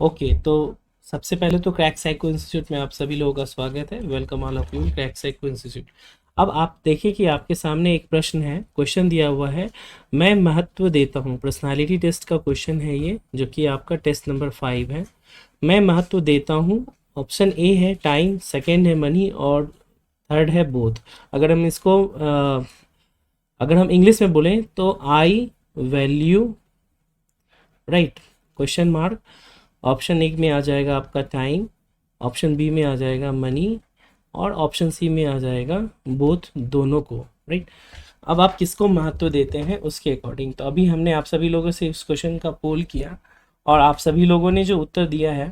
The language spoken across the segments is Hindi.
ओके, तो सबसे पहले तो क्रैक साइको इंस्टीट्यूट में आप सभी लोगों का स्वागत है। Welcome all of you crack psycho institute. अब आप देखिए कि आपके सामने एक प्रश्न है, क्वेश्चन दिया हुआ है, मैं महत्व देता हूँ। पर्सनालिटी टेस्ट का क्वेश्चन है ये, जो कि आपका टेस्ट नंबर 5 है। मैं महत्व देता हूँ। ऑप्शन ए है टाइम, सेकंड है मनी और थर्ड है बोथ। अगर हम इसको अगर हम इंग्लिश में बोलें तो I value, right, question mark. Option एक में आ जाएगा आपका टाइम, ऑप्शन बी में आ जाएगा मनी और ऑप्शन सी में आ जाएगा बोथ, दोनों को, राइट। अब आप किसको महत्व देते हैं उसके अकॉर्डिंग। तो अभी हमने आप सभी लोगों से इस क्वेश्चन का पोल किया और आप सभी लोगों ने जो उत्तर दिया है,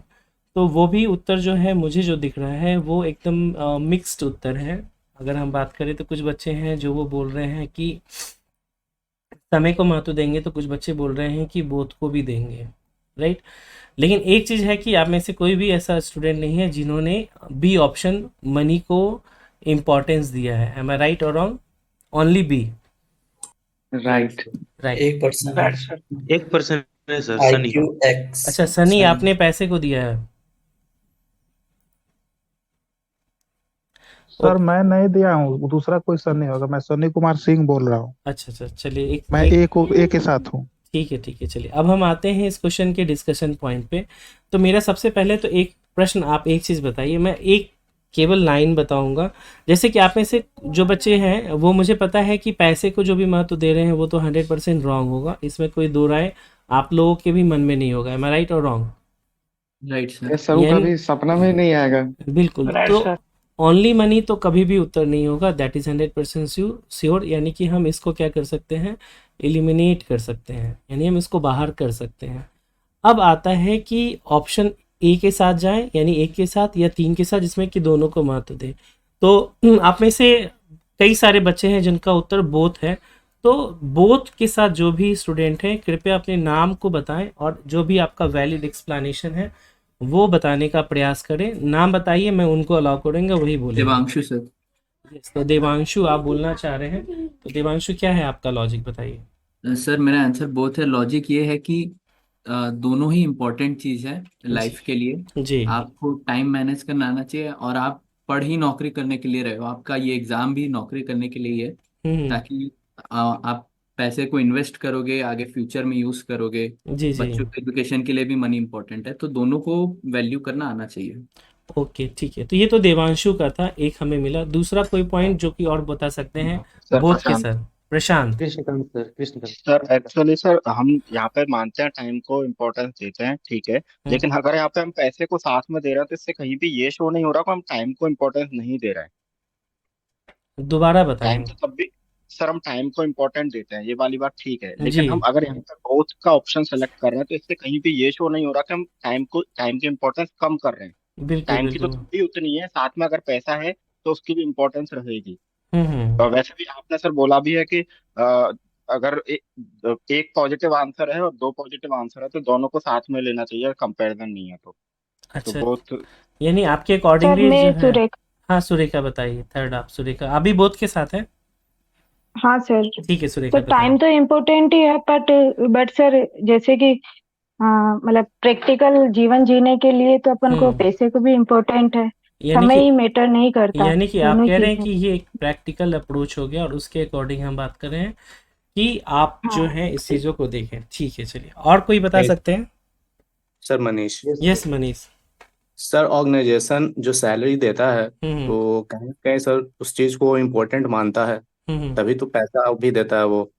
तो वो भी उत्तर जो है मुझे जो दिख रहा है वो एकदम मिक्स्ड उत्तर है। अगर हम बात करें तो कुछ बच्चे हैं जो वो बोल रहे हैं कि समय को महत्व देंगे, तो कुछ बच्चे बोल रहे हैं कि बोथ को भी देंगे, राइट। लेकिन एक चीज़ है कि आप में से कोई भी ऐसा स्टूडेंट नहीं है जिन्होंने बी ऑप्शन मनी को इम्पोर्टेंस दिया है। एम आई राइट और wrong? Only B, right. Right. 1% है। Right sir. 1% है सर, सनी। IQ X अच्छा सनी, सनी। आपने पैसे को दिया है। Sir okay. मैं नहीं दिया हूँ, दूसरा कोई सर नहीं होगा। मैं सनी कुमार सिंह बोल रहा हूँ। अच्छा अच्छा, चलिए एक मैं एक एक के साथ हूँ। ठीक है, चलिए अब हम आते हैं इस क्वेश्चन के डिस्कशन पॉइंट पे। तो मेरा सबसे पहले तो एक प्रश्न, आप एक चीज़ बताइए, मैं एक केवल लाइन बताऊंगा। जैसे कि आप में से जो बच्चे हैं वो, मुझे पता है कि पैसे को जो भी महत्व दे रहे हैं वो तो 100% रॉन्ग होगा, इसमें कोई दो राय आप लोगों के भी मन में नहीं होगा। एम आई राइट और रॉन्ग? राइट ये सर। सरू यानी कभी सपना में नहीं आएगा। बिल्कुल, राइट तो सर। ओनली मनी तो कभी भी उत्तर नहीं होगा, दैट इज़ 100% श्योर। यानी कि हम इसको क्या कर सकते हैं, एलिमिनेट कर सकते हैं, यानी हम इसको बाहर कर सकते हैं। अब आता है कि ऑप्शन ए के साथ जाएं, यानी एक के साथ या तीन के साथ, जिसमें कि दोनों को महत्व दें। तो आप में से कई सारे बच्चे हैं जिनका उत्तर बोथ है। तो बोथ के साथ जो भी स्टूडेंट हैं, कृपया अपने नाम को बताएं और जो भी आपका वैलिड एक्सप्लेनेशन है वो बताने का प्रयास करें। नाम बताइए, मैं उनको अलाउ करूँगा, वही बोलेंगे। देवांशु सर। Yes, तो देवांशु आप बोलना चाह रहे हैं, तो देवांशु क्या है आपका लॉजिक, बताइए। सर मेरा आंसर बोथ है। लॉजिक ये है कि दोनों ही इम्पोर्टेंट चीज़ है जी लाइफ के लिए। जी। आपको टाइम मैनेज करना आना चाहिए, और आप पढ़ ही नौकरी करने के लिए रहे हो। आपका ये एग्ज़ाम भी नौकरी करने के लिए ही है, हम्म। ताकि आप पैसे को इन्वेस्ट करोगे, आगे फ्यूचर में यूज़ करोगे। जी जी। बच्चों के एजुकेशन के लिए भी मनी इंपॉर्टेंट है, तो दोनों को वैल्यू करना आना चाहिए। ओके ठीक है, तो ये तो देवांशु का था, एक हमें मिला। दूसरा कोई पॉइंट जो कि और बता सकते हैं सर बोध के Prashant. Sir? Prashant. Krishnakant sir, Krishnakant. Sir actually sir हम यहाँ पे मानते हैं टाइम को इम्पोर्टेंस देते हैं, ठीक है। हम्म, लेकिन अगर यहाँ पे हम पैसे को साथ में दे रहे हैं तो इससे कहीं भी ये शो नहीं हो रहा कि हम टाइम को इम्पोर्टेंस नहीं दे रहे हैं। दोबारा टाइम बताएं। तो तब भी, सर हम टाइम को इम्पोर्टेंट देते हैं, ये वाली बात ठीक है, जी। लेकिन हम अगर यहाँ पे बोथ का ऑप्शन सेलेक्ट कर रहे हैं तो इससे कहीं भी ये शो नहीं हो रहा कि हम टाइम की इम्पोर्टेंस कम कर रहे हैं। बिल्कुल टाइम की तो बिल्कुल। तब भी उतनी है, साथ में अगर पैसा है तो उसकी भी इम्पोर्टेंस रहेगी। हम्म। और वैसे भी आपने सर बोला भी है कि अगर एक पॉजिटिव आंसर है और दो पॉजिटिव आंसर है तो दोनों को साथ में लेना चाहिए, कंपैरिजन नहीं है तो अच्छा, बोथ। यानी आपके सर अकॉर्डिंगली जो मैं है। सुरेखा। हाँ सुरेखा बताइए, थर्ड आप सुरेखा, आप भी बोध के साथ हैं? हाँ सर। ठीक है सुरेखा तो बताइए। टाइम तो इम्पोर्टेंट ही है, बट सर जैसे कि मतलब प्रैक्टिकल जीवन जीने के लिए तो अपन को हम्म। पैसे को भी इम्पोर्टेंट है। यानी समय कि ही मैटर नहीं करता, आप दोनों ही कह रहे हैं चीजें। कि ये एक प्रैक्टिकल अप्रोच हो गया और उसके अकॉर्डिंग हम बात कर रहे हैं कि आप जो हाँ है इस चीज़ों को देखें। ठीक है, चलिए और कोई बता नहीं सकते हैं? Sir, Manish. Yes Manish. Sir organisation जो सैलरी देता है, हम्म तो कहीं ना कहीं सर उस चीज को इम्पोर्टेंट मानता है, हम्म। तभी तो पैसा भी देता है वो।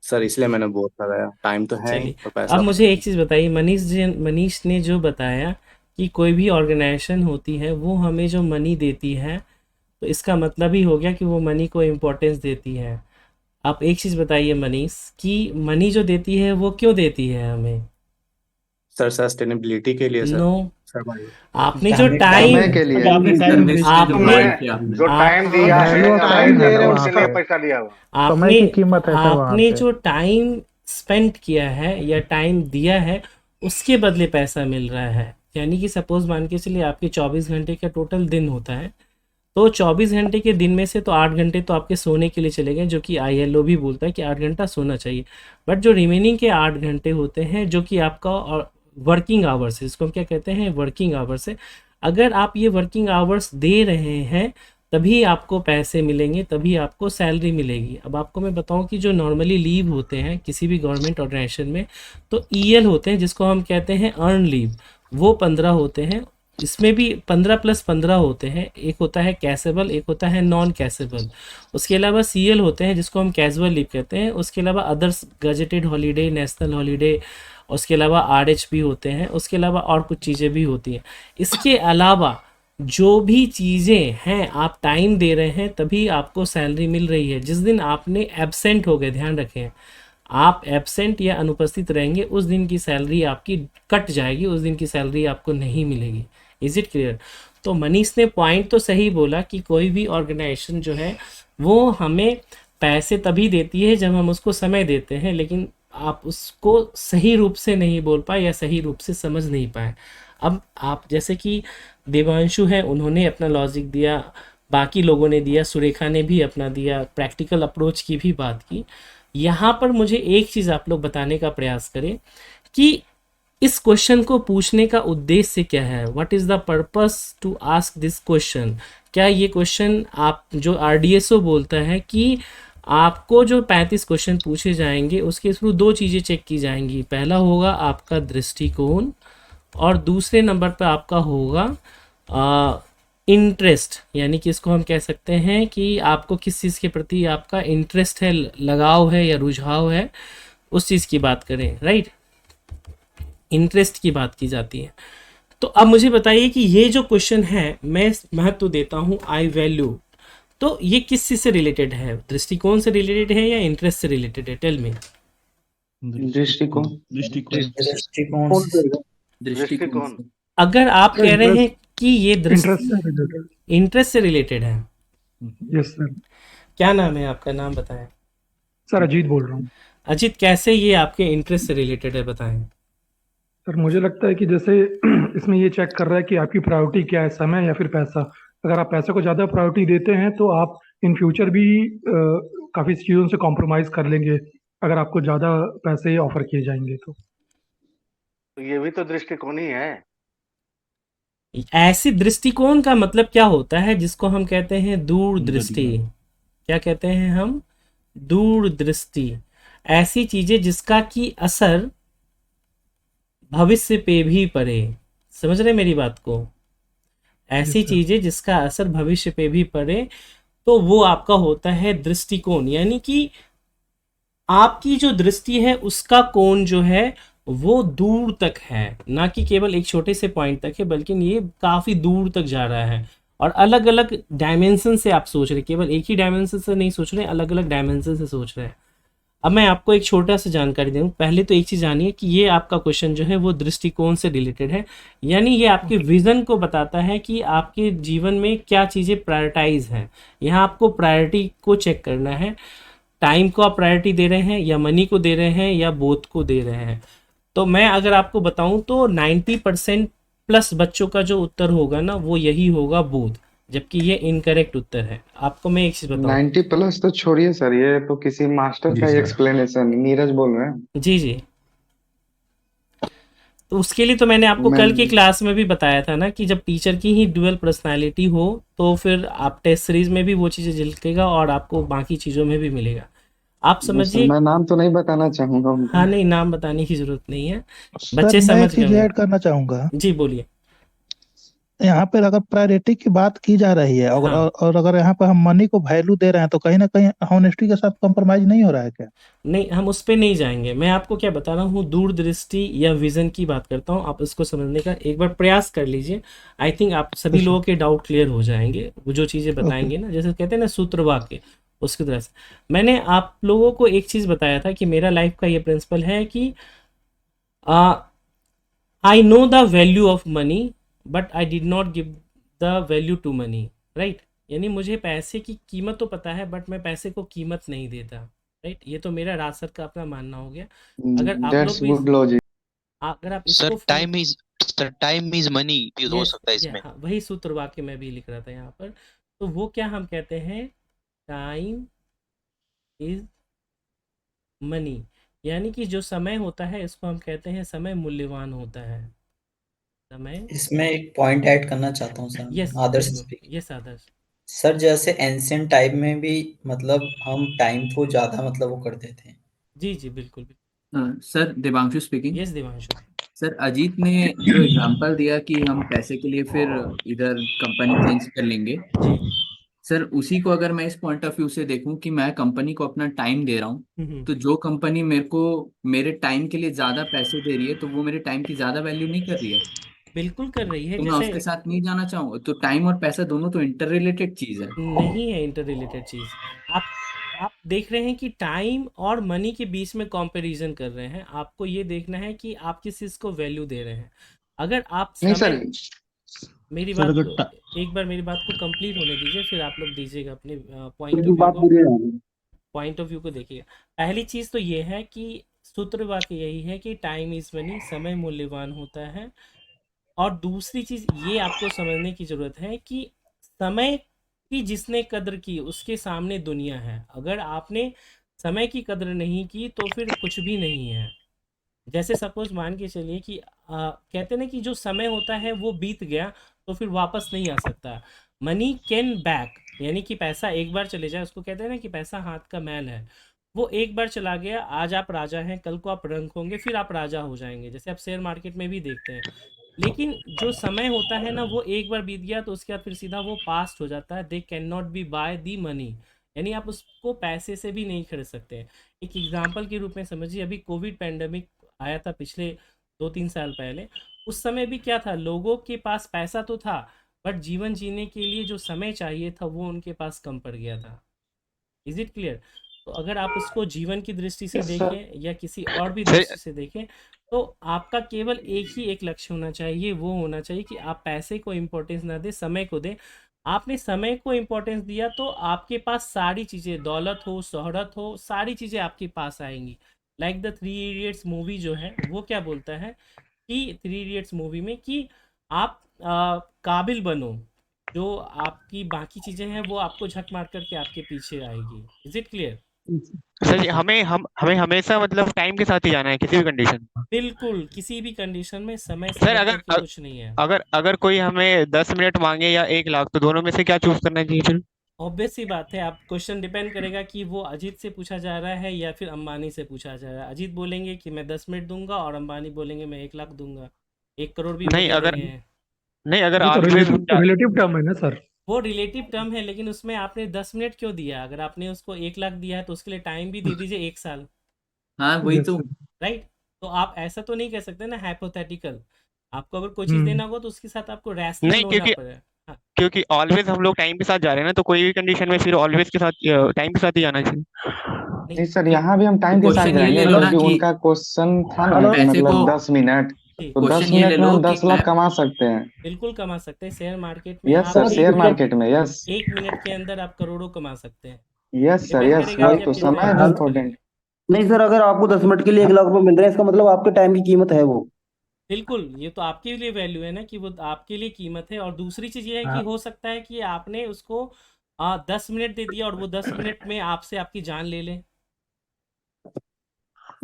सर इसलिए मैंने बोल लगाया, टाइम तो है ही चलिए, तो अब पैसा। मुझे एक चीज़ बताइए, मनीष ने जो बताया कि कोई भी ऑर्गेनाइजेशन होती है वो हमें जो मनी देती है, तो इसका मतलब ही हो गया कि वो मनी को इम्पोर्टेंस देती है। आप एक चीज़ बताइए मनीष, कि मनी जो देती है वो क्यों देती है हमें? सर सस्टेनेबिलिटी के लिए सर। नो, सर भाई। आपने जो समय समय टाइम के लिए। पब्लिक सर्विस पे जो आपने प्रोवाइड समय, किया आपने। जो आप टाइम हाँ, दिया वैल्यू है ऑफ या टाइम टाइम है दे ना रहे हैं वहाँ उसके लिए पे। पैसा दिया हुआ। समय आपने की कीमत है सर वहाँ आपने पे। जो टाइम स्पेंड किया है या टाइम दिया है, उसके बदले पैसा मिल रहा है। यानी कि सपोज मान के चलिए आपके 24 घंटे का टोटल दिन होता है, तो 24 घंटे के दिन में से तो 8 घंटे तो आपके सोने के लिए चले गए, जो कि आईएलओ भी बोलता है कि 8 घंटा सोना चाहिए। बट जो रिमेनिंग के 8 घंटे होते हैं, जो कि आपका और वर्किंग आवर्स है, जिसको हम क्या कहते हैं, वर्किंग आवर्स है। अगर आप ये वर्किंग आवर्स दे रहे हैं तभी आपको पैसे मिलेंगे, तभी आपको सैलरी मिलेगी। अब आपको मैं बताऊं कि जो नॉर्मली लीव होते हैं किसी भी गवर्नमेंट ऑर्गेनाइजेशन में, तो ईएल होते हैं जिसको हम कहते हैं अर्न लीव, वो 15 होते हैं। इसमें भी 15 + 15 होते हैं, एक होता है कैसेबल, एक होता है नॉन कैसेबल। उसके अलावा सीएल होते हैं जिसको हम कैजुअल लीव कहते हैं। उसके अलावा others gazetted holiday, national holiday, उसके अलावा आरएच भी होते हैं। उसके अलावा और कुछ चीज़ें भी होती हैं। इसके अलावा जो भी चीज़ें हैं, आप टाइम दे रहे हैं तभी आपको सैलरी मिल रही है। जिस दिन आपने एब्सेंट हो गए, ध्यान रखें, आप एब्सेंट या अनुपस्थित रहेंगे उस दिन की सैलरी आपकी कट जाएगी, उस दिन की सैलरी आपको नहीं मिलेगी। Is it clear? तो मनीष ने पॉइंट तो सही बोला कि कोई भी ऑर्गेनाइजेशन जो है वो हमें पैसे तभी देती है जब हम उसको समय देते हैं, लेकिन आप उसको सही रूप से नहीं बोल पाए या सही रूप से समझ नहीं पाए। अब आप जैसे कि देवांशु है, उन्होंने अपना लॉजिक दिया, बाकी लोगों ने दिया, सुरेखा ने भी अपना दिया, प्रैक्टिकल अप्रोच की भी बात की। यहाँ पर मुझे एक चीज़ आप लोग बताने का प्रयास करें कि इस क्वेश्चन को पूछने का उद्देश्य क्या है। What is the purpose to ask this question. क्या ये क्वेश्चन, आप जो आरडीएसओ बोलता है कि आपको जो 35 क्वेश्चन पूछे जाएंगे उसके थ्रू 2 चीज़ें चेक की जाएंगी। पहला होगा आपका दृष्टिकोण और दूसरे नंबर पर आपका होगा इंटरेस्ट, यानी कि इसको हम कह सकते हैं कि आपको किस चीज़ के प्रति आपका इंटरेस्ट है, लगाव है या रुझाव है, उस चीज़ की बात करें, राइट। इंटरेस्ट की बात की जाती है। तो अब मुझे बताइए कि ये जो क्वेश्चन है, मैं महत्व देता हूँ आई वैल्यू, तो ये किस चीज़ से रिलेटेड है? दृष्टिकोण से रिलेटेड है या इंटरेस्ट से रिलेटेड है? Tell me. दृष्टिकोण। दृष्टिकोण दृष्टिकोण। से। अगर आप कह रहे हैं कि ये इंटरेस्ट से रिलेटेड। इंटरेस्ट से रिलेटेड है, यस सर। क्या नाम है आपका? नाम बताएं। सर अजीत बोल रहा हूँ। अजीत, कैसे ये आपके इंटरेस्ट से रिलेटेड है, बताएं। सर मुझे लगता है कि जैसे इसमें ये चेक कर रहा है कि आपकी प्रायोरिटी क्या है, समय या फिर पैसा। अगर आप पैसे को ज़्यादा प्रायोरिटी देते हैं तो आप इन फ्यूचर भी काफ़ी चीज़ों से कॉम्प्रोमाइज़ कर लेंगे अगर आपको ज़्यादा पैसे ऑफर किए जाएंगे तो। ये भी तो दृष्टिकोण ही है। ऐसी दृष्टिकोण का मतलब क्या होता है? जिसको हम कहते हैं दूरदृष्टि। क्या कहते हैं हम? दूरदृष्टि। ऐसी चीजें जिसका की असर भविष्य पे भी पड़े। समझ रहे मेरी बात को? ऐसी चीजें जिसका असर भविष्य पे भी पड़े, तो वो आपका होता है दृष्टिकोण। यानी कि आपकी जो दृष्टि है उसका कोण जो है वो दूर तक है, ना कि केवल एक छोटे से पॉइंट तक है, बल्कि ये काफी दूर तक जा रहा है। और अलग अलग डायमेंशन से आप सोच रहे हैं, केवल एक ही डायमेंशन से नहीं सोच रहे, अलग अलग डायमेंशन से सोच रहे हैं। अब मैं आपको एक छोटा सा जानकारी दूं। पहले तो एक चीज जानिए कि ये आपका क्वेश्चन जो है वो दृष्टिकोण से रिलेटेड है, यानी ये आपके विजन को बताता है कि आपके जीवन में क्या चीजें प्रायोरिटाइज हैं। यहाँ आपको प्रायोरिटी को चेक करना है। टाइम को आप प्रायोरिटी दे रहे हैं या मनी को दे रहे हैं या बोथ को दे रहे हैं। तो मैं अगर आपको बताऊं तो 90% प्लस बच्चों का जो उत्तर होगा ना वो यही होगा बोथ, जबकि ये इनकरेक्ट उत्तर है। आपको मैं एक चीज बताऊं। 90+ तो छोड़िए सर, ये तो किसी मास्टर का एक्सप्लेनेशन नीरज बोल रहे हैं। जी जी, तो उसके लिए तो मैंने आपको कल की क्लास में भी बताया था ना कि जब टीचर की ही ड्यूअल पर्सनालिटी हो तो फिर आप टेस्ट सीरीज में भी वो चीज़ें झलकेगा और आपको बाकी चीज़ों में भी मिलेगा। आप समझिए। मैं नाम तो नहीं बताना चाहूंगा उनका। हाँ नहीं, नाम बताने की जरूरत नहीं है, सर बच्चे मैं समझ एक चीज गए। ऐड करना चाहूंगा। जी बोलिए। यहाँ पर अगर प्रायोरिटी की बात की जा रही है और, हाँ। और अगर यहाँ पर हम मनी को वैल्यू दे रहे हैं तो कहीं ना कहीं ऑनेस्टी के साथ कॉम्प्रोमाइज नहीं हो रहा है क्या? नहीं, हम उस पर नहीं जाएंगे। मैं आपको क्या बता रहा हूँ, दूरदृष्टि या विजन की बात करता हूँ। आप इसको समझने का एक बार प्रयास कर लीजिए। आई थिंक आप सभी लोगों के डाउट क्लियर हो जाएंगे। वो जो चीज़ें बताएंगे ना, जैसे कहते हैं ना सूत्र वाक्य, उसकी तरह से मैंने आप लोगों को एक चीज़ बताया था कि मेरा लाइफ का ये प्रिंसिपल है कि I know the value of money but I did not give the value to money, right. यानी मुझे पैसे की कीमत तो पता है बट मैं पैसे को कीमत नहीं देता, राइट। ये तो मेरा राज सर का अपना मानना हो गया। अगर आप दैट्स लोग भी, गुड लॉजिक। अगर आप सर इसको टाइम इज मनी भी हो Yes, सकता है yeah, इसमें। हाँ, वही सूत्र वाक्य मैं भी लिख रहा था यहाँ पर। तो वो क्या हम कहते हैं, टाइम इज मनी। यानी कि जो समय होता है इसको हम कहते हैं समय मूल्यवान होता है। समय। इसमें एक पॉइंट ऐड करना चाहता हूँ sir, yes Adarsh please go. Speaking. Yes Adarsh. Sir जैसे एंशियंट टाइम में भी मतलब हम टाइम को ज्यादा मतलब वो करते थे। जी जी बिल्कुल। Sir Devanshu speaking. Yes Devanshu. Sir Ajit ने जो एग्जांपल दिया कि हम पैसे के लिए फिर इधर कंपनी चेंज कर लेंगे, जी। सर उसी को अगर मैं इस पॉइंट ऑफ व्यू से देखूं कि मैं कंपनी को अपना टाइम दे रहा हूं, हम्म। तो जो कंपनी मेरे को मेरे टाइम के लिए ज्यादा पैसे दे रही है तो वो मेरे टाइम की ज्यादा वैल्यू नहीं कर रही है, बिल्कुल कर रही है। तो मैं जैसे उसके साथ नहीं जाना चाहूँ। तो टाइम और पैसा दोनों तो इंटर रिलेटेड चीज है। नहीं है इंटर रिलेटेड चीज। आप आप देख रहे हैं कि टाइम और मनी के बीच में कंपैरिजन कर रहे हैं। आपको ये देखना है कि आप किस चीज को वैल्यू दे रहे हैं। अगर आप नहीं सर। समय, मेरी सर बात अगर को एक बार मेरी बात को कंप्लीट होने दीजिए, फिर आप लोग दीजिएगा अपने सर पॉइंट की ऑफ व्यू बात को। पूरी है। पॉइंट ऑफ व्यू को देखिएगा। पहली चीज तो ये है कि सूत्र वाक्य यही है कि टाइम इज मनी, समय मूल्यवान होता है। और दूसरी चीज ये आपको समझने की जरूरत है कि समय की जिसने कद्र की उसके सामने दुनिया है। अगर आपने समय की कद्र नहीं की तो फिर कुछ भी नहीं है। जैसे सपोज मान के चलिए कि कहते हैं ना कि जो समय होता है वो बीत गया तो फिर वापस नहीं आ सकता। मनी कैन बैक, यानी कि पैसा एक बार चले जाए, उसको कहते हैं ना कि पैसा हाथ का मैल है। वो एक बार चला गया, आज आप राजा हैं, कल को आप रंक होंगे, फिर आप राजा हो जाएंगे, जैसे आप शेयर मार्केट में भी देखते हैं। लेकिन जो समय होता है ना, वो एक बार बीत गया तो उसके बाद फिर सीधा वो पास्ट हो जाता है। They can not be by the money, यानी आप उसको पैसे से भी नहीं खरीद सकते। एक एग्जाम्पल के रूप में समझिए, अभी कोविड पैंडमिक आया था पिछले 2-3 साल पहले। उस समय भी क्या था, लोगों के पास पैसा तो था, बट जीवन जीने के लिए जो समय चाहिए था वो उनके पास कम पड़ गया था। Is it clear? तो अगर आप उसको जीवन की दृष्टि से देखें या किसी और भी सर दृष्टि से देखें, तो आपका केवल एक ही एक लक्ष्य होना चाहिए, वो होना चाहिए कि आप पैसे को इम्पोर्टेंस ना दें, समय को दें। आपने समय को इम्पोर्टेंस दिया तो आपके पास सारी चीज़ें, दौलत हो, शोहरत हो, सारी चीज़ें आपके पास आएंगी। लाइक द 3 इडियट्स मूवी जो है वो क्या बोलता है कि 3 इडियट्स मूवी में कि आप काबिल बनो, जो आपकी बाकी चीज़ें हैं वो आपको झक मार करके आपके पीछे आएगी। Is it clear? सर जी, हमें हमेशा मतलब टाइम के साथ ही जाना है किसी भी कंडीशन में। बिल्कुल, किसी भी कंडीशन में समय से सर बढ़ अगर करके कुछ नहीं है। अगर अगर कोई हमें 10 मिनट मांगे या 1 लाख, तो दोनों में से क्या चूज करना चाहिए फिर? ऑब्वियस सी बात है, आप क्वेश्चन डिपेंड करेगा कि वो अजीत से पूछा जा रहा है या फिर अंबानी से पूछा जा रहा है। अजीत बोलेंगे कि मैं 10 मिनट दूंगा और अंबानी बोलेंगे मैं 1 लाख दूंगा। 1 करोड़ भी वो नहीं दे अगर रहे हैं। नहीं अगर ये तो ऑलवेज हम रिलेटिव रिलेटिव टर्म है ना सर। वो रिलेटिव टर्म है, लेकिन उसमें आपने 10 मिनट क्यों दिया? अगर आपने उसको 1 लाख दिया है तो उसके लिए टाइम भी दे दीजिए 1 साल। हाँ वही यस तो। सर। राइट? तो आप ऐसा तो नहीं कह सकते ना हाइपोथेटिकल। आपको अगर कोई चीज़ देना होगा तो उसके साथ आपको रैशनल नहीं, होना पड़ेगा। हाँ। क्योंकि ऑलवेज हम लोग टाइम के साथ जा रहे हैं ना, तो कोई भी कंडीशन में फिर ऑलवेज के साथ टाइम के साथ ही जाना चाहिए। नहीं नहीं सर, ये यहाँ भी हम तो टाइम के साथ क्वेश्चन ये ले जाएंगे लो ना क्योंकि कि उनका क्वेश्चन था ना हेलो कि पैसे को, मतलब 10 मिनट, जी, तो दस क्वेश्चन ये ले मिनट में लो हम कि 10 लाख कमा सकते हैं। बिल्कुल कमा सकते हैं। शेयर मार्केट में यस आप सर, सर शेयर इसका मार्केट में यस। 1 मिनट के अंदर आप करोड़ों कमा सकते हैं। यस सर, डिपेंड यस करेगा वही कि तो, आप कितने समय भी इन्वेस्ट हेलो। करेंगे। इम्पोर्टेंट। नहीं सर, अगर आपको 10 मिनट के लिए 1 लाख रुपए मिल रहे हैं, इसका मतलब आपके टाइम की कीमत है वो। बिल्कुल, ये तो आपके लिए वैल्यू है ना, कि वो आपके लिए कीमत है। और दूसरी चीज़ ये है कि हो सकता है कि आपने उसको 10 मिनट दे दिया और वो 10 मिनट में आपसे आपकी जान ले ले।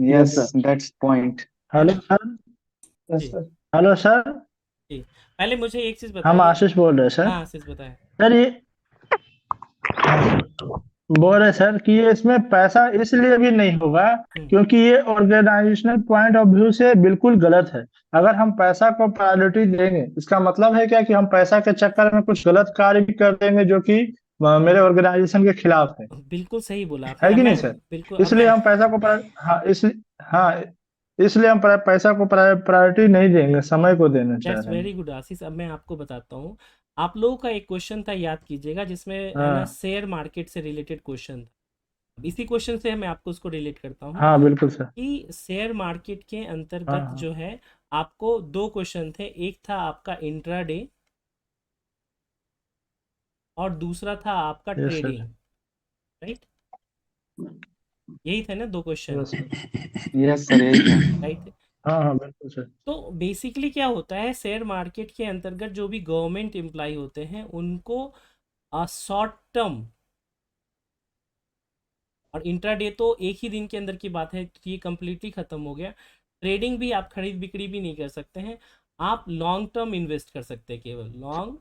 Yes yes, sir. That's point. है हेलो ना? सर। जी हेलो सर। जी। पहले मुझे एक चीज़ हम बताइए। आशीष बोल रहे हैं सर। हाँ आशीष बताएं। सर ये बोल रहे सर कि ये इसमें पैसा इसलिए भी नहीं होगा हम्म, क्योंकि ये ऑर्गेनाइजेशनल पॉइंट ऑफ व्यू से बिल्कुल गलत है। अगर हम पैसा को प्रायोरिटी देंगे, इसका मतलब है क्या कि हम पैसा के चक्कर में कुछ गलत कार्य भी कर देंगे जो कि मेरे ऑर्गेनाइजेशन के खिलाफ बिल्कुल सही बोला आपने। है अब कि मैं नहीं सर? बिल्कुल अब इसलिए मैं हम पैसा को हाँ, इसलिए हम पैसा को प्रायोरिटी नहीं देंगे, समय को देना चाह दैट्स रहे हैं। वेरी गुड आशीष। अब मैं आपको बताता हूँ। आप लोगों का एक क्वेश्चन था, याद कीजिएगा, जिसमें है ना हाँ शेयर मार्केट से रिलेटेड क्वेश्चन था। अब इसी क्वेश्चन से मैं आपको उसको रिलेट करता हूँ हाँ बिल्कुल सर। कि शेयर मार्केट के हाँ अंतर्गत हाँ जो है आपको 2 क्वेश्चन थे। एक था आपका इंट्राडे और दूसरा था आपका यस सर। ट्रेडिंग। राइट? यही थे ना 2 question? Yes sir. Yes sir, यही था। राइट? हाँ हाँ बिल्कुल सर। तो बेसिकली क्या होता है, शेयर मार्केट के अंतर्गत जो भी गवर्नमेंट एम्प्लॉय होते हैं उनको शॉर्ट टर्म और इंट्राडे तो एक ही दिन के अंदर की बात है, तो ये कम्प्लीटली ख़त्म हो गया। ट्रेडिंग भी आप खरीद बिक्री भी नहीं कर सकते हैं। आप लॉन्ग टर्म इन्वेस्ट कर सकते हैं, केवल लॉन्ग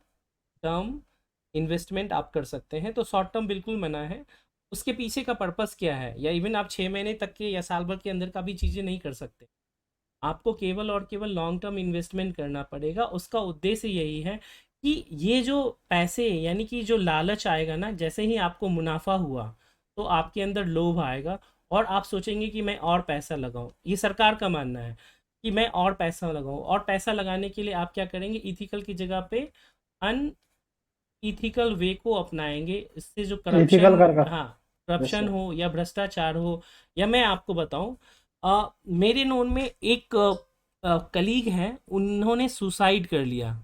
टर्म इन्वेस्टमेंट आप कर सकते हैं। तो शॉर्ट टर्म बिल्कुल मना है। उसके पीछे का पर्पस क्या है, या इवन आप 6 महीने तक के या साल भर के अंदर का भी चीज़ें नहीं कर सकते। आपको केवल और केवल लॉन्ग टर्म इन्वेस्टमेंट करना पड़ेगा। उसका उद्देश्य यही है कि ये जो पैसे यानी कि जो लालच आएगा ना, जैसे ही आपको मुनाफा हुआ तो आपके अंदर लोभ आएगा और आप सोचेंगे कि मैं और पैसा लगाऊं। ये सरकार का मानना है कि मैं और पैसा लगाऊं, और पैसा लगाने के लिए आप क्या करेंगे, इथिकल की जगह पे अन इथिकल वे को अपनाएंगे। इससे जो इथिकल करप्शन, कर हाँ, यस करप्शन सर। हो या भ्रष्टाचार हो, या मैं आपको बताऊं, मेरे नोन में एक कलीग हैं, उन्होंने सुसाइड कर लिया,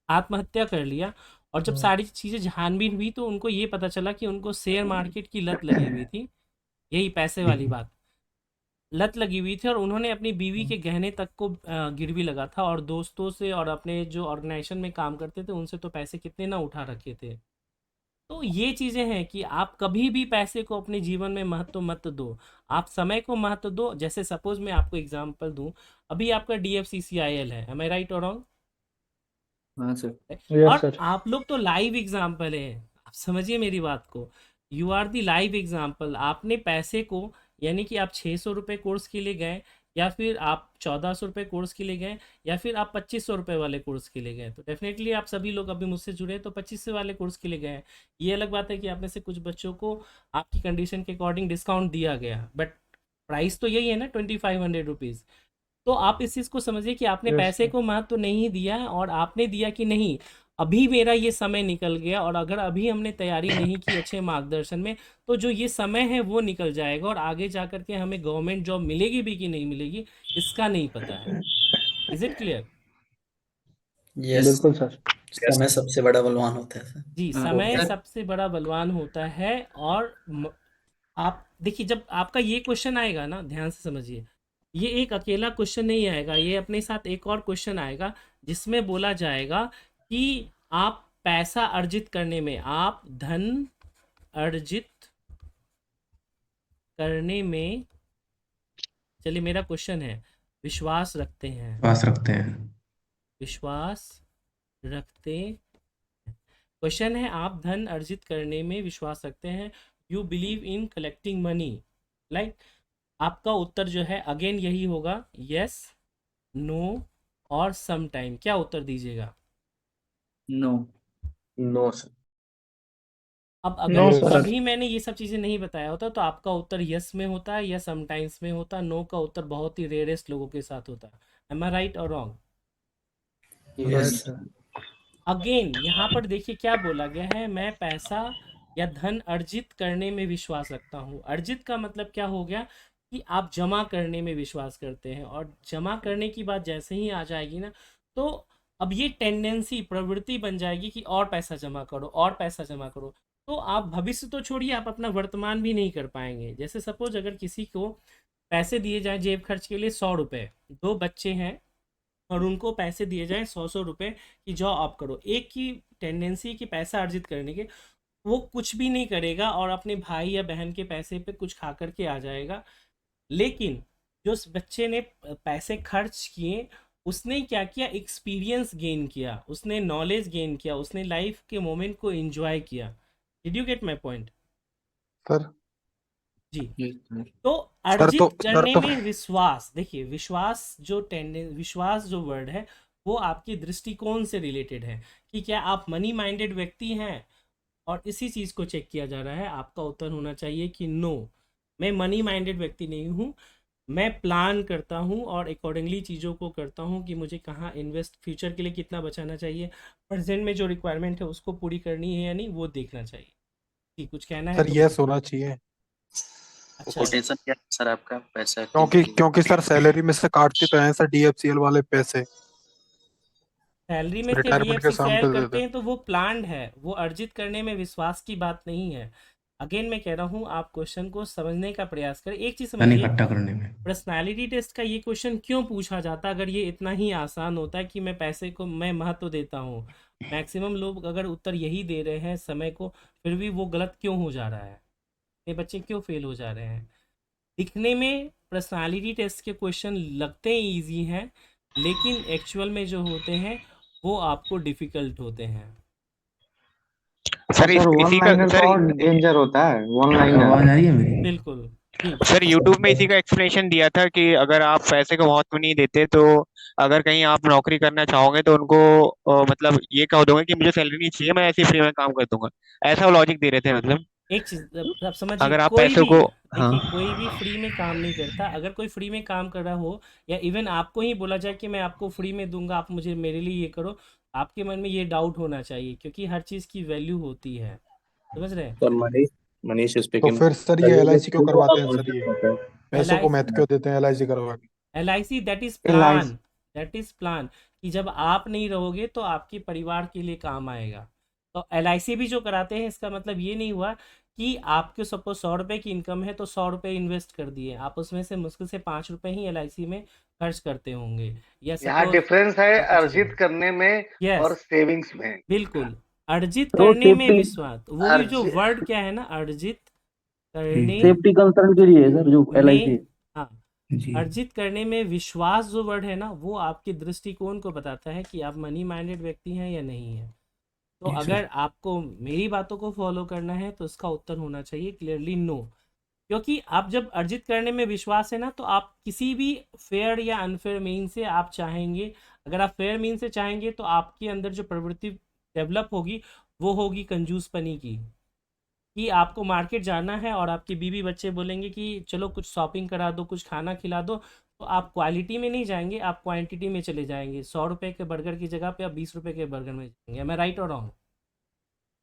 आत्महत्या कर लिया। और जब सारी चीज़ें छानबीन हुई तो उनको ये पता चला कि उनको शेयर मार्केट की लत लगी हुई थी, यही पैसे वाली बात, लत लगी हुई थी। और उन्होंने अपनी बीवी के गहने तक को गिरवी लगा था, और दोस्तों से और अपने जो ऑर्गेनाइजेशन में काम करते थे उनसे तो पैसे कितने ना उठा रखे थे। तो ये चीज़ें हैं कि आप कभी भी पैसे को अपने जीवन में महत्व मत दो, आप समय को महत्व दो। जैसे सपोज मैं आपको एग्जांपल दूं, अभी आपका DFCCIL है, एम आई राइट और रॉन्ग? हाँ सर। यस और सर। आप लोग तो लाइव एग्जाम्पल है, आप समझिए मेरी बात को। You are the live example. आपने पैसे को, यानी कि आप 600 रुपये कोर्स के लिए गए, या फिर आप 1400 रुपये कोर्स के लिए गए, या फिर आप 2500 रुपये वाले कोर्स के लिए गए, तो डेफिनेटली आप सभी लोग अभी मुझसे जुड़े हैं तो 2500 वाले कोर्स के लिए गए हैं। ये अलग बात है कि आप में से कुछ बच्चों को आपकी कंडीशन के अकॉर्डिंग डिस्काउंट दिया गया, बट प्राइस तो यही है ना, 2500 रुपीज़। तो आप इस चीज़ को समझिए कि आपने यस पैसे सर। को महत्व नहीं दिया है, और आपने दिया कि नहीं, अभी मेरा ये समय निकल गया, और अगर अभी हमने तैयारी नहीं की अच्छे मार्गदर्शन में, तो जो ये समय है वो निकल जाएगा, और आगे जा कर के हमें गवर्नमेंट जॉब मिलेगी भी कि नहीं मिलेगी इसका नहीं पता है। Is it clear? यस, बिल्कुल सर। समय सबसे बड़ा बलवान होता है सर। जी, हाँ समय सर। सबसे बड़ा बलवान होता है। और आप देखिए, जब आपका ये क्वेश्चन आएगा ना, ध्यान से समझिए, ये एक अकेला क्वेश्चन नहीं आएगा, ये अपने साथ एक और क्वेश्चन आएगा जिसमें बोला जाएगा कि आप पैसा अर्जित करने में, आप धन अर्जित करने में, चलिए मेरा क्वेश्चन है, विश्वास रखते हैं, विश्वास रखते, क्वेश्चन है, आप धन अर्जित करने में विश्वास रखते हैं, you believe in collecting money, like आपका उत्तर जो है अगेन यही होगा, यस, नो और सम टाइम। क्या उत्तर दीजिएगा? नो। No sir. अब अगर नो सर। अभी मैंने ये सब चीज़ें नहीं बताया होता तो आपका उत्तर यस में होता है या समटाइम्स में होता, नो का उत्तर बहुत ही रेयरेस्ट लोगों के साथ होता है। एम आई राइट और wrong? Right yes, sir. Again यहाँ पर देखिए क्या बोला गया है, मैं पैसा या धन अर्जित करने में विश्वास रखता हूँ। अर्जित का मतलब क्या हो गया कि आप जमा करने में विश्वास करते हैं, और जमा करने की बात जैसे ही आ जाएगी ना, तो अब ये टेंडेंसी, प्रवृत्ति बन जाएगी कि और पैसा जमा करो, और पैसा जमा करो। तो आप भविष्य तो छोड़िए, आप अपना वर्तमान भी नहीं कर पाएंगे। जैसे सपोज अगर किसी को पैसे दिए जाए जेब खर्च के लिए 100 रुपये, 2 बच्चे हैं और उनको पैसे दिए जाए 100 रुपये कि जाओ आप करो, एक की टेंडेंसी कि पैसा अर्जित करने के, वो कुछ भी नहीं करेगा और अपने भाई या बहन के पैसे पे कुछ खा करके आ जाएगा। लेकिन जो उस बच्चे ने पैसे खर्च किए, उसने क्या किया, एक्सपीरियंस गेन किया, उसने नॉलेज गेन किया, उसने लाइफ के मोमेंट को एंजॉय किया। Did you get my point? Sir ji. Yes sir. तो सर अर्जित तो करने में विश्वास, देखिए विश्वास जो विश्वास जो वर्ड है वो आपके दृष्टिकोण से रिलेटेड है कि क्या आप मनी माइंडेड व्यक्ति हैं, और इसी चीज़ को चेक किया जा रहा है। आपका उत्तर होना चाहिए कि नो, मैं मनी माइंडेड व्यक्ति नहीं हूँ, मैं प्लान करता हूँ और अकॉर्डिंगली चीज़ों को करता हूँ कि मुझे कहाँ इन्वेस्ट, फ्यूचर के लिए कितना बचाना चाहिए, प्रेजेंट में जो रिक्वायरमेंट है उसको पूरी करनी है या नहीं, वो देखना चाहिए। जी, कुछ कहना है सर तो यस होना चाहिए, अच्छा, कोटेशन क्या है सर आपका पैसा क्योंकि सर सैलरी में से काटते तो हैं सर DFCL वाले पैसे, सैलरी में से रिटायरमेंट के शाम DFCCIL पे करते देते हैं तो वो प्लान्ड है, वो अर्जित करने में विश्वास की बात नहीं है। अगेन मैं कह रहा हूँ, आप क्वेश्चन को समझने का प्रयास करें। एक चीज़ समझिए, पर्सनालिटी टेस्ट का ये क्वेश्चन क्यों पूछा जाता है अगर ये इतना ही आसान होता है कि मैं पैसे को मैं महत्व देता हूँ। मैक्सिमम लोग अगर उत्तर यही दे रहे हैं समय को, फिर भी वो गलत क्यों हो जा रहा है? ये बच्चे क्यों फेल हो जा रहे हैं? दिखने में पर्सनालिटी टेस्ट के क्वेश्चन लगते हैं इजी हैं, लेकिन एक्चुअल में जो होते हैं वो आपको डिफिकल्ट होते हैं। सर सर वन इसी का लाइनर सर तो और डेंजर होता है, वन आवाज लाइनर। आ रही है मेरी? बिल्कुल। सर यूट्यूब में इसी का एक्सप्लेनेशन दिया था कि अगर आप पैसे को महत्व नहीं देते तो अगर कहीं आप नौकरी करना चाहोगे तो उनको मतलब ये कह दोगे कि मुझे सैलरी नहीं चाहिए, मैं ऐसे ही फ्री में काम कर दूंगा। ऐसा वो लॉजिक दे रहे थे मतलब। एक चीज आप समझिए, अगर आप कोई पैसों भी को देखिए हाँ कोई भी फ्री में काम नहीं करता। अगर कोई फ्री में काम कर रहा हो या इवन आपको ही बोला जाए कि मैं आपको फ्री में दूंगा, आप मुझे मेरे लिए ये करो, आपके मन में ये डाउट होना चाहिए, क्योंकि हर चीज़ की वैल्यू होती है। समझ रहे हैं? सर मनीष मनीष तो स्पीकिंग। फिर सर सर ये ये जो LIC क्यों स्कूल वाला करवाते हैं सर? ये कॉन्सेप्ट होता है, पैसों को एल महत्व क्यों देते हैं LIC करवा के? LIC that is LIC plan, that is plan कि जब आप नहीं रहोगे तो आपके परिवार के लिए काम आएगा। तो LIC भी जो कराते हैं, इसका मतलब ये नहीं हुआ कि आपके सपोज 100 रुपये की इनकम है तो 100 रुपये इन्वेस्ट कर दिए, आप उसमें से मुश्किल से 5 रुपये ही LIC में खर्च करते होंगे। या यहाँ सपोज डिफरेंस है आप कुछ अर्जित करने में और यस सेविंग्स में। बिल्कुल, अर्जित तो करने में सेफ्टी विश्वास, वो भी जो अर्जित वर्ड क्या है ना, अर्जित करने सेफ्टी कंसर्न के लिए है सर जो LIC। में, हाँ, जी अर्जित करने में विश्वास जो वर्ड है ना, वो आपके दृष्टिकोण को बताता है कि आप मनी माइंडेड व्यक्ति हैं या नहीं है। तो जी सर। अगर आपको मेरी बातों को फॉलो करना है तो इसका उत्तर होना चाहिए क्लियरली नो। क्योंकि आप जब अर्जित करने में विश्वास है ना, तो आप किसी भी फेयर या अनफेयर मीन से आप चाहेंगे, अगर आप फेयर मीन से चाहेंगे तो आपके अंदर जो प्रवृत्ति डेवलप होगी वो होगी कंजूसपनी की, कि आपको मार्केट जाना है और आपके बीवी बच्चे बोलेंगे कि चलो कुछ शॉपिंग करा दो, कुछ खाना खिला दो, तो आप क्वालिटी में नहीं जाएंगे, आप क्वांटिटी में चले जाएंगे। 100 रुपये के बर्गर की जगह पे आप 20 रुपये के बर्गर में जाएंगे। मैं राइट और रॉन्ग?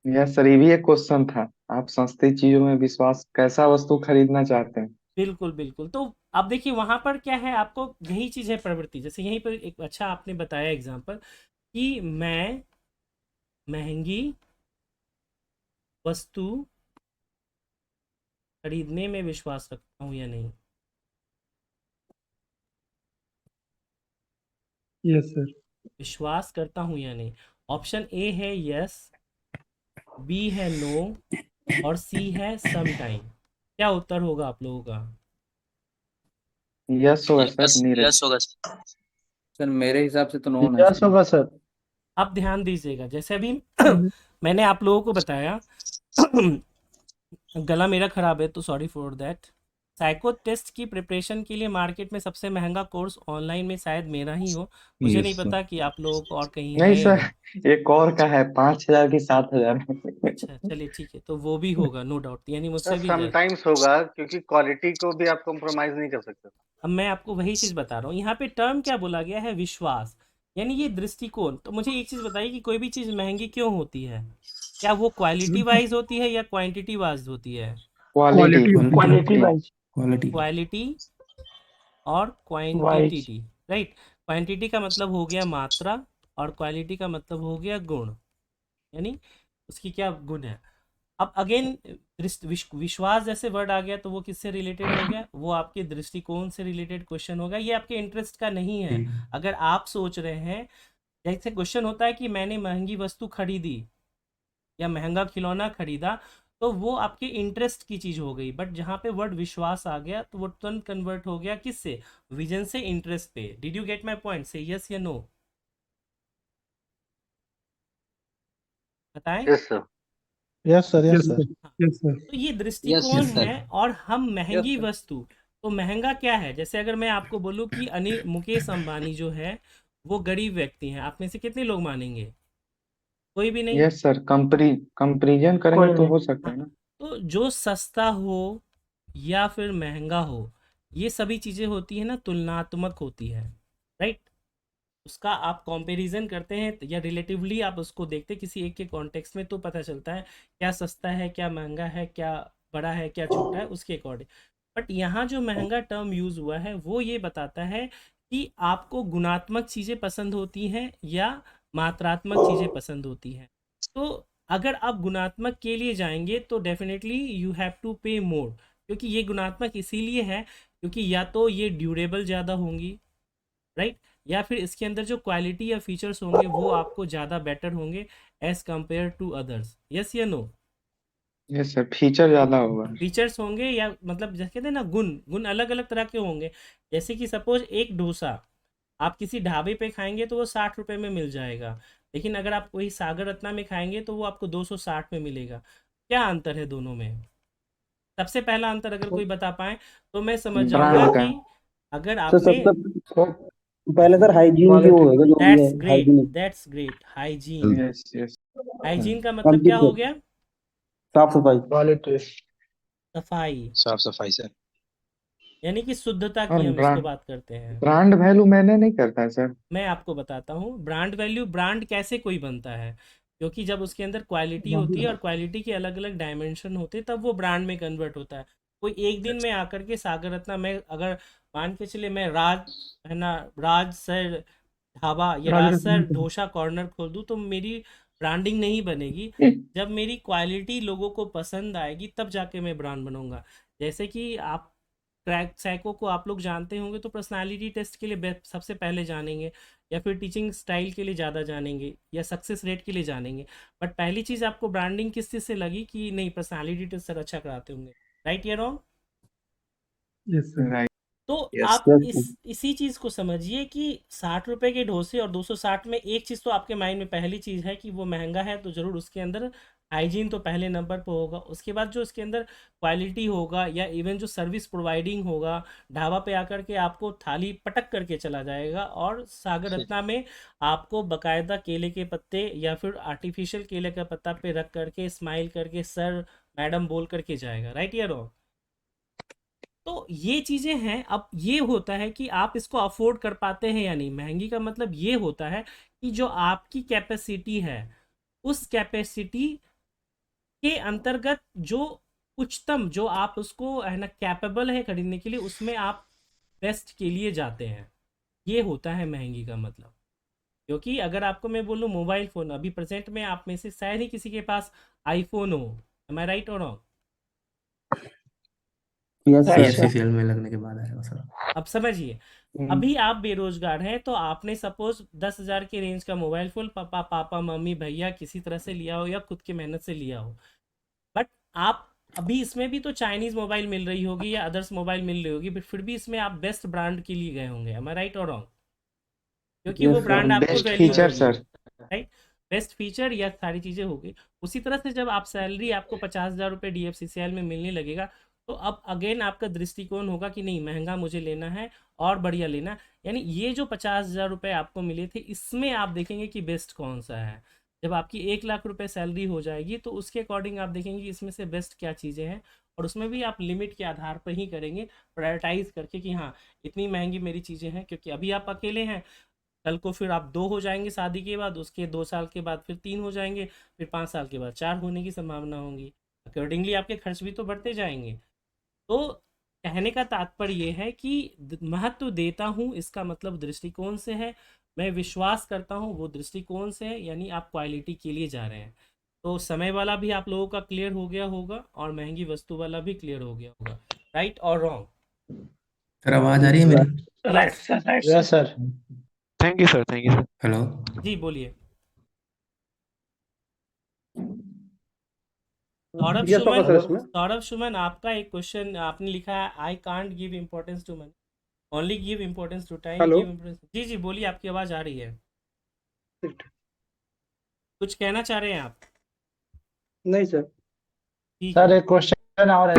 यस सर, ये भी एक क्वेश्चन था। आप सस्ती चीजों में विश्वास, कैसा वस्तु खरीदना चाहते हैं? बिल्कुल बिल्कुल। तो अब देखिए वहां पर क्या है, आपको यही चीज़ है प्रवृत्ति। जैसे यहीं पर एक अच्छा आपने बताया एग्जांपल कि मैं महंगी वस्तु खरीदने में विश्वास रखता हूँ या नहीं। Yes sir. विश्वास करता हूँ या नहीं। ऑप्शन ए है यस, बी है नो और सी है सम टाइम। क्या उत्तर होगा आप लोगों का? यस होगा सर, नीरज। यस होगा सर मेरे हिसाब से तो नो होना यस होगा सर। अब ध्यान दीजिएगा, जैसे अभी मैंने आप लोगों को बताया गला मेरा खराब है तो sorry for that. Psycho test की प्रिपरेशन के लिए मार्केट में सबसे महंगा कोर्स ऑनलाइन में शायद मेरा ही हो, मुझे नहीं यस पता कि आप लोगों को और कहीं नहीं है या सर, नहीं। एक और का है 5,000 की 7,000। अच्छा चलिए ठीक है, तो वो भी होगा नो डाउट, यानी सर मुझसे भी ज़्यादा। समटाइम्स होगा क्योंकि क्वालिटी को भी आप कॉम्प्रोमाइज नहीं कर सकते। अब मैं आपको वही चीज़ बता रहा हूँ, यहाँ पे टर्म क्या बोला गया है, विश्वास, यानी ये दृष्टिकोण। तो मुझे एक चीज़ बताइए कि कोई भी चीज़ महंगी क्यों होती है? क्या वो क्वालिटी वाइज होती है या क्वांटिटी वाइज होती है? Quality quality wise. Quality quality और क्वांटिटी, राइट। क्वांटिटी का मतलब हो गया मात्रा और क्वालिटी का मतलब हो गया गुण, यानी उसकी क्या गुण है। अब अगेन विश्वास जैसे वर्ड आ गया तो वो किससे रिलेटेड हो गया? वो आपके दृष्टिकोण से रिलेटेड क्वेश्चन होगा, ये आपके इंटरेस्ट का नहीं है। अगर आप सोच रहे हैं, जैसे क्वेश्चन होता है कि मैंने महंगी वस्तु खरीदी या महंगा खिलौना खरीदा, तो वो आपके इंटरेस्ट की चीज़ हो गई। बट जहाँ पे वर्ड विश्वास आ गया तो वो तुरंत कन्वर्ट हो गया किससे? विजन से इंटरेस्ट पे। Did you get my point? से यस या नो बताएं। Yes sir. Yes sir. Yes yes sir. Sir. Yes sir. तो ये दृष्टिकोण Yes, sir. है। और हम महंगी sir. वस्तु, तो महंगा क्या है? जैसे अगर मैं आपको बोलूं कि अनिल मुकेश अंबानी जो है वो गरीब व्यक्ति हैं, आप में से कितने लोग मानेंगे? कोई भी नहीं। यस सर, कंपैरिजन करेंगे कोई तो नहीं। हो सकता है हाँ, ना। तो जो सस्ता हो या फिर महंगा हो, ये सभी चीज़ें होती है ना, तुलनात्मक होती है, राइट। उसका आप कंपैरिजन करते हैं या रिलेटिवली आप उसको देखते हैं किसी एक के कॉन्टेक्स्ट में, तो पता चलता है क्या सस्ता है, क्या महंगा है, क्या बड़ा है, क्या छोटा है, उसके अकॉर्डिंग। बट यहाँ जो महंगा टर्म यूज़ हुआ है वो ये बताता है कि आपको गुणात्मक चीज़ें पसंद होती हैं या मात्रात्मक चीज़ें पसंद होती हैं। तो अगर आप गुणात्मक के लिए जाएंगे तो डेफिनेटली यू हैव टू पे मोर, क्योंकि ये गुणात्मक इसीलिए है क्योंकि या तो ये ड्यूरेबल ज़्यादा होंगी, राइट, या फिर इसके अंदर जो क्वालिटी या फीचर्स होंगे वो आपको ज़्यादा बेटर होंगे as compare to others. Yes या नो? यस सर, फीचर ज्यादा होगा। फीचर्स होंगे या मतलब जैसे कहते हैं ना, गुण गुण अलग अलग तरह के होंगे। जैसे कि सपोज एक डोसा आप किसी ढाबे पे खाएंगे तो वो 60 रुपए में मिल जाएगा, लेकिन अगर आप वही सागर रत्ना में खाएंगे तो वो आपको 260 में मिलेगा। क्या अंतर है दोनों में? सबसे पहला अंतर अगर कोई बता पाए तो मैं समझ जाऊंगा ब्रांड का। कि अगर सर आपने सबसे पहले सर हाइजीन की वो होगा जो भी है, that's great, hygienic, that's great, hygiene. Yes yes. Hygiene का मतलब क्या कंप्लीट हो सर, गया? साफ सफाई। क्वालिटी। सफाई, साफ सफाई सर। यानी कि शुद्धता और की हम इसको ब्रांड बात करते हैं। ब्रांड वैल्यू मैंने नहीं करता है सर। मैं आपको बताता हूँ ब्रांड वैल्यू, ब्रांड कैसे कोई बनता है, क्योंकि जब उसके अंदर क्वालिटी होती है और क्वालिटी के अलग अलग डायमेंशन होते हैं तब वो ब्रांड में कन्वर्ट होता है। कोई एक दिन में आकर के सागर रत्ना में अगर मान के चले मैं राज, है ना, राज सर ढाबा या राज सर राजरत्न डोसा कॉर्नर खोल दूँ तो मेरी ब्रांडिंग नहीं बनेगी। जब मेरी क्वालिटी लोगों को पसंद आएगी तब जाके मैं ब्रांड बनूंगा। जैसे कि आप क्रैक सैको को आप लोग जानते होंगे तो पर्सनालिटी टेस्ट के लिए सबसे पहले जानेंगे, या फिर टीचिंग स्टाइल के लिए ज़्यादा जानेंगे, या सक्सेस रेट के लिए जानेंगे। बट पहली चीज़ आपको ब्रांडिंग किस चीज़ से लगी कि नहीं पर्सनालिटी टेस्ट सर अच्छा कराते होंगे, राइट या रॉन्ग? Yes sir. राइट। तो यस आप यस इसी चीज़ को समझिए कि 60 रुपए के डोसे और 260 में एक चीज़ तो आपके माइंड में पहली चीज़ है कि वो महंगा है, तो ज़रूर उसके अंदर हाइजीन तो पहले नंबर पर होगा। उसके बाद जो उसके अंदर क्वालिटी होगा या इवन जो सर्विस प्रोवाइडिंग होगा, ढाबा पे आकर के आपको थाली पटक करके चला जाएगा, और सागर रत्ना में आपको बकायदा केले के पत्ते या फिर आर्टिफिशियल केले का पत्ता पे रख करके स्माइल करके सर मैडम बोल करके जाएगा, राइट या रॉन्ग? तो ये चीज़ें हैं। अब ये होता है कि आप इसको अफोर्ड कर पाते हैं या नहीं। महंगी का मतलब ये होता है कि जो आपकी कैपेसिटी है उस कैपेसिटी के अंतर्गत जो उच्चतम जो आप उसको है ना कैपेबल है खरीदने के लिए, उसमें आप बेस्ट के लिए जाते हैं। ये होता है महंगी का मतलब। क्योंकि अगर आपको मैं बोलूँ मोबाइल फ़ोन, अभी प्रेजेंट में आप में से शायद ही किसी के पास आईफोन हो, एम आई राइट और रॉन्ग? Yes sir. सीएससीसीएल में लगने के बाद आएगा सर। अब समझिए, अभी आप बेरोजगार हैं तो आपने सपोज 10,000 के रेंज का मोबाइल फोन पापा मम्मी भैया किसी तरह से लिया हो या खुद की मेहनत से लिया हो, बट आप अभी इसमें भी तो चाइनीज मोबाइल मिल रही होगी या अदर्स मोबाइल मिल रही होगी, बट फिर भी इसमें आप बेस्ट ब्रांड के लिए गए होंगे, एम आई राइट और रॉन्ग? क्योंकि वो यस सर। ब्रांड आपको बेस्ट वैल्यू फीचर देगी, सर। राइट? बेस्ट फीचर या सारी चीज़ें होगी। उसी तरह से जब आप सैलरी आपको 50,000 रुपये DFCCL में मिलने लगेगा तो अब अगेन आपका दृष्टिकोण होगा कि नहीं महंगा मुझे लेना है और बढ़िया लेना। यानी ये जो 50,000 रुपये आपको मिले थे इसमें आप देखेंगे कि बेस्ट कौन सा है। जब आपकी 1,00,000 रुपये सैलरी हो जाएगी तो उसके अकॉर्डिंग आप देखेंगे कि इसमें से बेस्ट क्या चीज़ें हैं, और उसमें भी आप लिमिट के आधार पर ही करेंगे, प्रायोरिटाइज करके कि हाँ इतनी महंगी मेरी चीज़ें हैं। क्योंकि अभी आप अकेले हैं, कल को फिर आप 2 हो जाएंगे शादी के बाद, उसके 2 साल के बाद फिर 3 हो जाएंगे, फिर 5 साल के बाद 4 होने की संभावना होगी। अकॉर्डिंगली आपके खर्च भी तो बढ़ते जाएंगे। तो कहने का तात्पर्य ये है कि महत्व देता हूँ इसका मतलब दृष्टिकोण से है, मैं विश्वास करता हूँ वो दृष्टिकोण से है, यानी आप क्वालिटी के लिए जा रहे हैं। तो समय वाला भी आप लोगों का क्लियर हो गया होगा और महंगी वस्तु वाला भी क्लियर हो गया होगा, राइट और रॉन्ग? सर आवाज आ रही है मेरी? Right sir, right yes sir. Thank you sir, thank you sir. Hello. जी बोलिए। सौरभ यस सुमन, प्रोफेसर इसमें सौरभ सुमन आपका एक क्वेश्चन आपने लिखा है, I can't give importance to money, only give importance to time, hello give importance. जी जी बोलिए, आपकी आवाज़ आ रही है, कुछ कहना चाह रहे हैं आप? नहीं सर। ठीक सर है। एक क्वेश्चन और है।